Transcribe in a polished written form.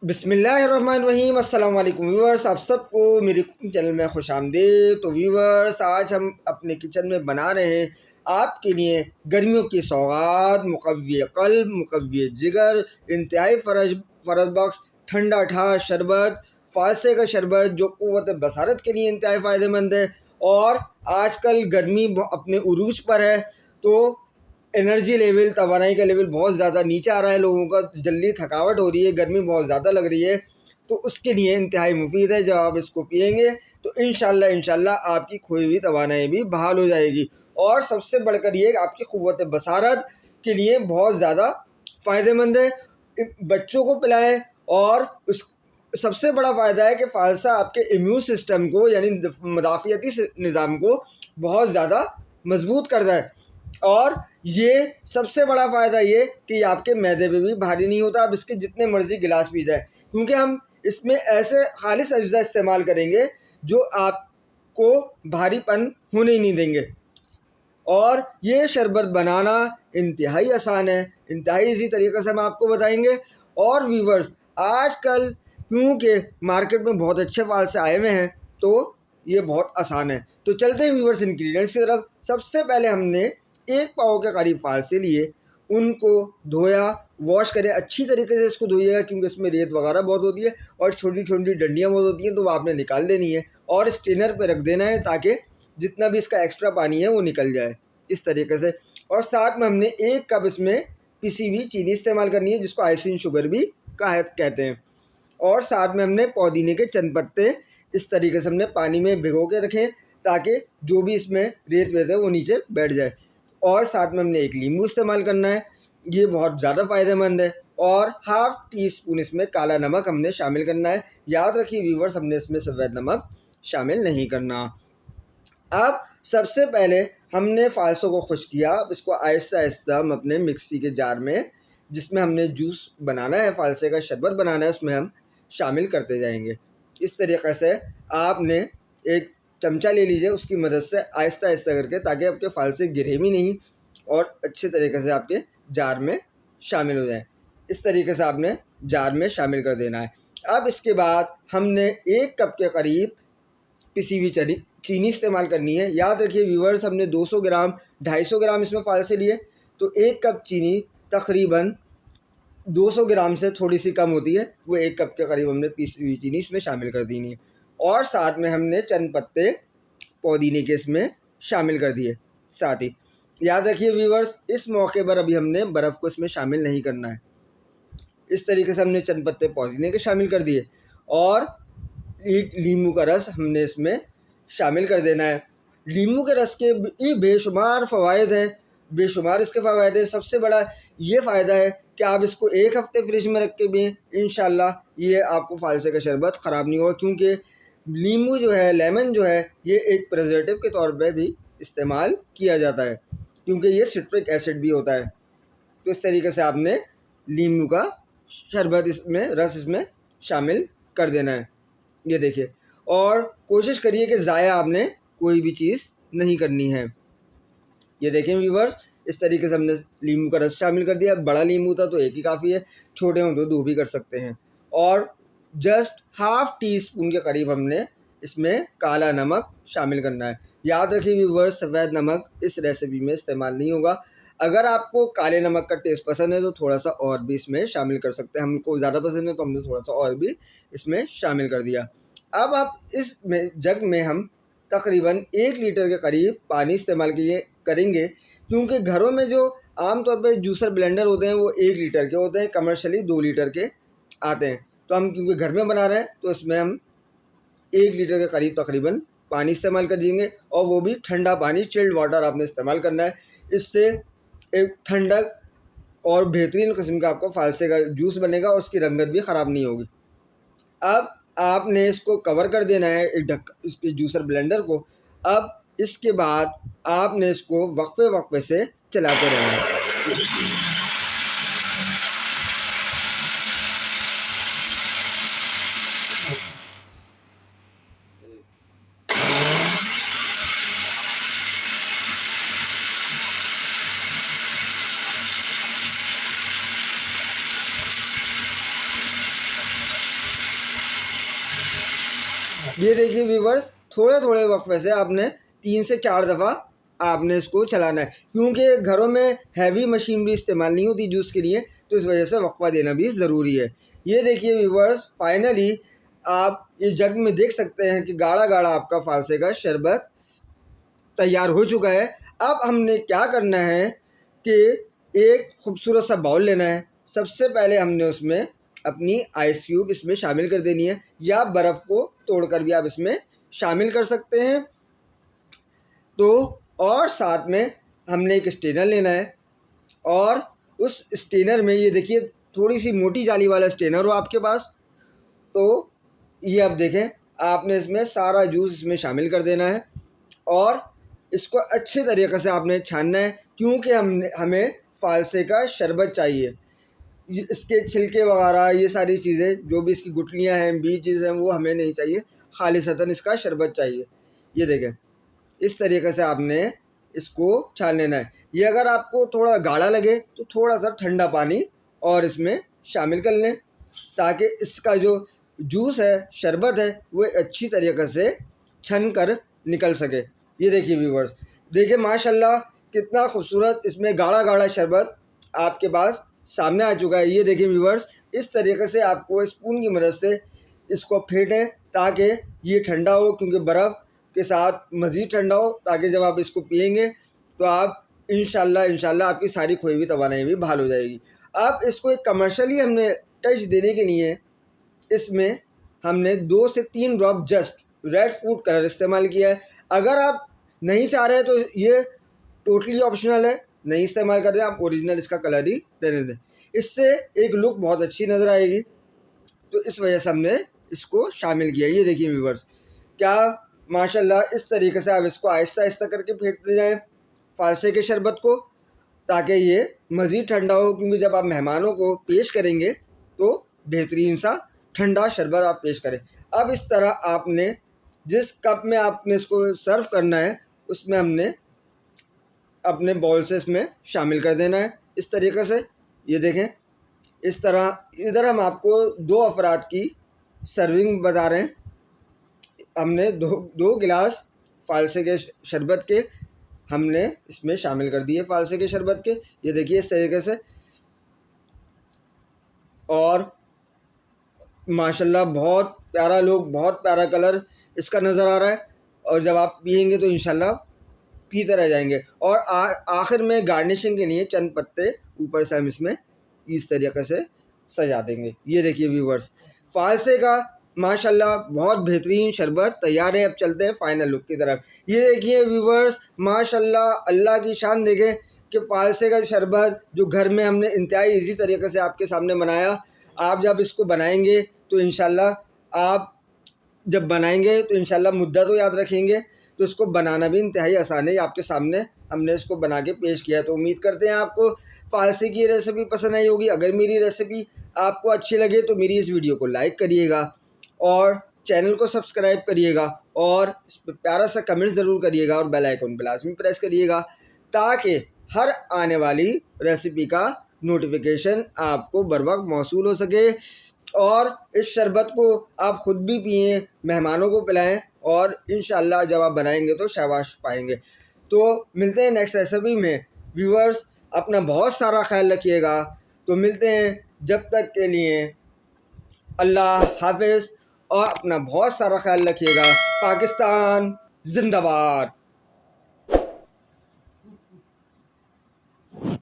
बिस्मिल्लाहिर्रहमानिर्रहीम। अस्सलाम वालेकुम व्यूअर्स, आप सबको मेरे कुकिंग चैनल में खुश आमदीद। तो व्यूअर्स, आज हम अपने किचन में बना रहे हैं आपके लिए गर्मियों की सौगात, मुक़व्वी क़ल्ब, मुक़व्वी जिगर, इंतहाई फ़रज बख्श ठंडा ठा शरबत, फासे का शरबत जो क़ुव्वत बसारत के लिए इंतहाई फ़ायदेमंद है। और आजकल गर्मी अपने उरूज पर है, तो एनर्जी लेवल, तवानाई का लेवल बहुत ज़्यादा नीचे आ रहा है, लोगों का जल्दी थकावट हो रही है, गर्मी बहुत ज़्यादा लग रही है। तो उसके लिए इंतहाई मुफीद है। जब आप इसको पिएंगे तो इंशाल्लाह आपकी खोई हुई तवानाई भी बहाल हो जाएगी। और सबसे बढ़कर ये आपकी क़ुव्वत बसारत के लिए बहुत ज़्यादा फ़ायदेमंद है। बच्चों को पिलाएं। और उस सबसे बड़ा फ़ायदा है कि फ़ालसा आपके इम्यून सिस्टम को, यानी मुदाफ़ियती निज़ाम को बहुत ज़्यादा मजबूत करता है। और ये सबसे बड़ा फ़ायदा ये कि आपके मैदे पे भी भारी नहीं होता। आप इसके जितने मर्ज़ी गिलास पी जाए, क्योंकि हम इसमें ऐसे खालिस अज्जा इस्तेमाल करेंगे जो आपको भारीपन होने ही नहीं देंगे। और ये शरबत बनाना इंतहाई आसान है, इंतहाई इसी तरीक़े से हम आपको बताएंगे। और व्यूवर्स, आजकल क्योंकि मार्केट में बहुत अच्छे फाल से आए हुए हैं, तो ये बहुत आसान है। तो चलते हैं व्यूवर्स इंग्रेडिएंट्स की तरफ। सबसे पहले हमने 1 पाव के करीब फाल से लिए, उनको धोया, वॉश करें अच्छी तरीके से। इसको धोइएगा क्योंकि इसमें रेत वगैरह बहुत होती है और छोटी छोटी डंडियाँ बहुत होती हैं, तो वो आपने निकाल देनी है और स्ट्रेनर पे रख देना है ताकि जितना भी इसका एक्स्ट्रा पानी है वो निकल जाए इस तरीके से। और साथ में हमने 1 कप इसमें पिसी हुई चीनी इस्तेमाल करनी है, जिसको आइसिंग शुगर भी कहते हैं। और साथ में हमने पुदीने के चंद पत्ते इस तरीके से हमने पानी में भिगो के रखें ताकि जो भी इसमें रेत वेत है वो नीचे बैठ जाए। और साथ में हमने 1 नींबू इस्तेमाल करना है, ये बहुत ज़्यादा फ़ायदेमंद है। और हाफ़ टी स्पून इसमें काला नमक हमने शामिल करना है। याद रखिए व्यूवर्स, हमने इसमें सफ़ेद नमक शामिल नहीं करना। अब सबसे पहले हमने फ़ालसों को खुश किया। अब इसको आहिस्ता आहिस्ता हम अपने मिक्सी के जार में, जिसमें हमने जूस बनाना है, फ़ालसे का शरबत बनाना है, उसमें हम शामिल करते जाएंगे। इस तरीक़े से आपने एक चमचा ले लीजिए, उसकी मदद से आहिस्ता आहिस्ता करके, ताकि आपके फ़ालसे गिरे भी नहीं और अच्छे तरीके से आपके जार में शामिल हो जाए। इस तरीके से आपने जार में शामिल कर देना है। अब इसके बाद हमने 1 कप के करीब पिसी हुई चीनी इस्तेमाल करनी है। याद रखिए व्यूवर्स, हमने 200 ग्राम 250 ग्राम इसमें फ़ालसे लिए, तो 1 कप चीनी तकरीबन 200 ग्राम से थोड़ी सी कम होती है, वो 1 कप के करीब हमने पिसी हुई चीनी इसमें शामिल कर देनी है। और साथ में हमने चंद पत्ते पुदीने के इसमें शामिल कर दिए। साथ ही याद रखिए व्यूवर्स, इस मौके पर अभी हमने बर्फ़ को इसमें शामिल नहीं करना है। इस तरीके से हमने चंद पत्ते पुदीने के शामिल कर दिए और 1 नींबू का रस हमने इसमें शामिल कर देना है। नींबू के रस के भी बेशुमार फ़वाइद हैं, बेशुमार इसके फ़वाइद हैं। सबसे बड़ा ये फ़ायदा है कि आप इसको 1 हफ़्ते फ्रिज में रख के भी इंशाल्लाह ये आपको फ़ालसे का शरबत ख़राब नहीं होगा, क्योंकि नींबू जो है, लेमन जो है, ये एक प्रिजर्वेटिव के तौर पे भी इस्तेमाल किया जाता है, क्योंकि ये सिट्रिक एसिड भी होता है। तो इस तरीके से आपने नींबू का शरबत इसमें, रस इसमें शामिल कर देना है। ये देखिए, और कोशिश करिए कि ज़ाया आपने कोई भी चीज़ नहीं करनी है। ये देखें व्यूवर्स, इस तरीके से हमने नींबू का रस शामिल कर दिया। बड़ा नींबू था तो 1 ही काफ़ी है, छोटे हों तो 2 भी कर सकते हैं। और जस्ट हाफ़ टी स्पून के करीब हमने इसमें काला नमक शामिल करना है। याद रखिए व्यूवर्स, सफ़ेद नमक इस रेसिपी में इस्तेमाल नहीं होगा। अगर आपको काले नमक का टेस्ट पसंद है तो थोड़ा-सा और भी इसमें शामिल कर सकते हैं। हमको ज़्यादा पसंद है तो हमने थोड़ा-सा और भी इसमें शामिल कर दिया। अब आप इस जग में हम तकरीबन 1 लीटर के करीब पानी इस्तेमाल करेंगे, क्योंकि घरों में जो आम तौर पे जूसर ब्लेंडर होते हैं वो 1 लीटर के होते हैं, कमर्शियली 2 लीटर के आते हैं। तो हम क्योंकि घर में बना रहे हैं तो इसमें हम 1 लीटर के करीब तकरीबन पानी इस्तेमाल कर देंगे, और वो भी ठंडा पानी, चिल्ड वाटर आपने इस्तेमाल करना है। इससे एक ठंडक और बेहतरीन किस्म का आपको फ़ालसे का जूस बनेगा और उसकी रंगत भी ख़राब नहीं होगी। अब आपने इसको कवर कर देना है इसके जूसर ब्लेंडर को। अब इसके बाद आपने इसको वक्फे से चलाते रहना है। ये देखिए व्यूवर्स, थोड़े थोड़े वक्फे से आपने 3 से 4 दफ़ा आपने इसको चलाना है, क्योंकि घरों में हैवी मशीन भी इस्तेमाल नहीं होती जूस के लिए, तो इस वजह से वक्फा देना भी ज़रूरी है। ये देखिए व्यूवर्स, फाइनली आप ये जग में देख सकते हैं कि गाढ़ा गाढ़ा आपका फालसे का शरबत तैयार हो चुका है। अब हमने क्या करना है कि एक खूबसूरत सा बाउल लेना है। सबसे पहले हमने उसमें अपनी आइस क्यूब इसमें शामिल कर देनी है, या बर्फ़ को तोड़कर भी आप इसमें शामिल कर सकते हैं। तो और साथ में हमने एक स्ट्रेनर लेना है, और उस स्ट्रेनर में ये देखिए थोड़ी सी मोटी जाली वाला स्ट्रेनर हो आपके पास, तो ये आप देखें, आपने इसमें सारा जूस इसमें शामिल कर देना है और इसको अच्छे तरीके से आपने छानना है, क्योंकि हमें फालसे का शरबत चाहिए। इसके छिलके वगैरह ये सारी चीज़ें, जो भी इसकी गुठलियाँ हैं, बीजेस हैं, वो हमें नहीं चाहिए, खालिसतन इसका शरबत चाहिए। ये देखें, इस तरीके से आपने इसको छान लेना है। ये अगर आपको थोड़ा गाढ़ा लगे तो थोड़ा सा ठंडा पानी और इसमें शामिल कर लें, ताकि इसका जो जूस है, शरबत है, वो अच्छी तरीके से छन कर निकल सके। ये देखिए व्यूवर्स, देखिए माशाल्लाह कितना खूबसूरत इसमें गाढ़ा गाढ़ा शरबत आपके पास सामने आ चुका है। ये देखिए व्यूवर्स, इस तरीके से आपको स्पून की मदद से इसको फेंटें ताकि ये ठंडा हो, क्योंकि बर्फ़ के साथ मज़ीद ठंडा हो, ताकि जब आप इसको पिएंगे तो आप इंशाल्लाह आपकी सारी खोई हुई तवानाई भी बहाल हो जाएगी। अब इसको एक कमर्शियली हमने टच देने के लिए इसमें हमने 2 से 3 drop just red food colour इस्तेमाल किया है। अगर आप नहीं चाह रहे तो ये टोटली ऑप्शनल है, नहीं इस्तेमाल करते, आप ओरिजिनल इसका कलर ही रहने दें, इससे एक लुक बहुत अच्छी नज़र आएगी। तो इस वजह से हमने इसको शामिल किया। ये देखिए व्यूवर्स, क्या माशाल्लाह, इस तरीके से आप इसको आहिस्ता आहिस्ता करके फेंटते जाएं फालसे के शरबत को, ताकि ये मज़ीद ठंडा हो, क्योंकि जब आप मेहमानों को पेश करेंगे तो बेहतरीन सा ठंडा शरबत आप पेश करें। अब इस तरह आपने जिस कप में आपने इसको सर्व करना है, उसमें हमने अपने बाउल से इसमें शामिल कर देना है इस तरीके से। ये देखें, इस तरह इधर हम आपको 2 अफराद की सर्विंग बता रहे हैं। हमने दो गिलास फालसे के शरबत के हमने इसमें शामिल कर दिए, फालसे के शरबत के। ये देखिए इस तरीके से, और माशाल्लाह बहुत प्यारा लुक, बहुत प्यारा कलर इसका नज़र आ रहा है, और जब आप पिएंगे तो इंशाल्लाह पीते रह जाएंगे। और आखिर में गार्निशिंग के लिए चंद पत्ते ऊपर से हम इसमें इस तरीके से सजा देंगे। ये देखिए व्यूवर्स, फालसे का माशाल्लाह बहुत बेहतरीन शरबत तैयार है। अब चलते हैं फाइनल लुक की तरफ। ये देखिए व्यूवर्स, माशाल्लाह अल्लाह की शान देखें कि फालसे का शरबत जो घर में हमने इंतहाई ईजी तरीके से आपके सामने बनाया। आप जब इसको बनाएंगे तो इंशाल्लाह आप जब बनाएंगे तो इंशाल्लाह मुद्दा तो याद रखेंगे, तो इसको बनाना भी इंतहाई आसान है। आपके सामने हमने इसको बना के पेश किया, तो उम्मीद करते हैं आपको फालसे की रेसिपी पसंद आई होगी। अगर मेरी रेसिपी आपको अच्छी लगे तो मेरी इस वीडियो को लाइक करिएगा और चैनल को सब्सक्राइब करिएगा, और इस पर प्यारा सा कमेंट ज़रूर करिएगा, और बेल आइकन पर लाजमी प्रेस करिएगा, ताकि हर आने वाली रेसिपी का नोटिफिकेशन आपको बर वक्त मौसूल हो सके। और इस शरबत को आप ख़ुद भी पिएँ, मेहमानों को पिलाएं, और इंशाल्लाह जब आप बनाएंगे तो शाबाश पाएंगे। तो मिलते हैं नेक्स्ट रेसिपी में। व्यूअर्स, अपना बहुत सारा ख्याल रखिएगा। तो मिलते हैं, जब तक के लिए अल्लाह हाफिज़, और अपना बहुत सारा ख्याल रखिएगा। पाकिस्तान जिंदाबाद।